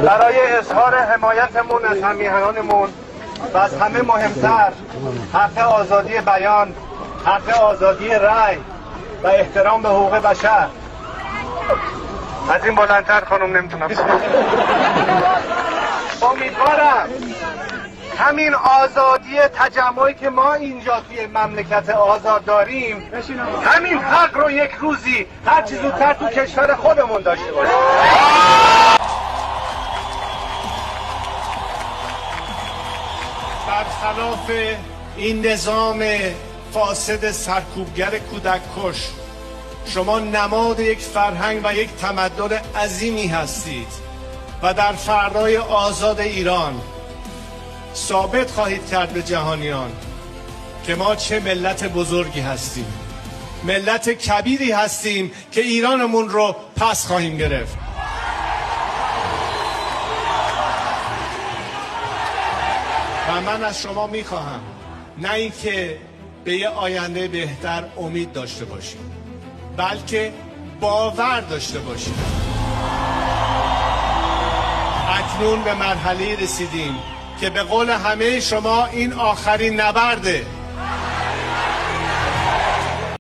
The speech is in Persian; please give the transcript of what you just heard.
برای اظهار حمایتمون از همیهنانمون و از همه مهمتر حق آزادی بیان، حق آزادی رأی و احترام به حقوق بشر. از این بلندتر خانم نمیتونم. امیدوارم همین آزادی تجمعی که ما اینجا توی مملکت آزاد داریم، همین حق رو یک روزی هر چیز زودتر تو کشور خودمون داشته باشیم. برخلاف این نظام فاسد سرکوبگر کودک کش، شما نماد یک فرهنگ و یک تمدن عظیمی هستید و در فردای آزاد ایران ثابت خواهید کرد به جهانیان که ما چه ملت بزرگی هستیم، ملت کبیری هستیم که ایرانمون رو پس خواهیم گرفت. و من از شما میخواهم نه اینکه به یه آینده بهتر امید داشته باشیم، بلکه باور داشته باشیم. اکنون به مرحله رسیدیم که به قول همه شما این آخرین نبرده.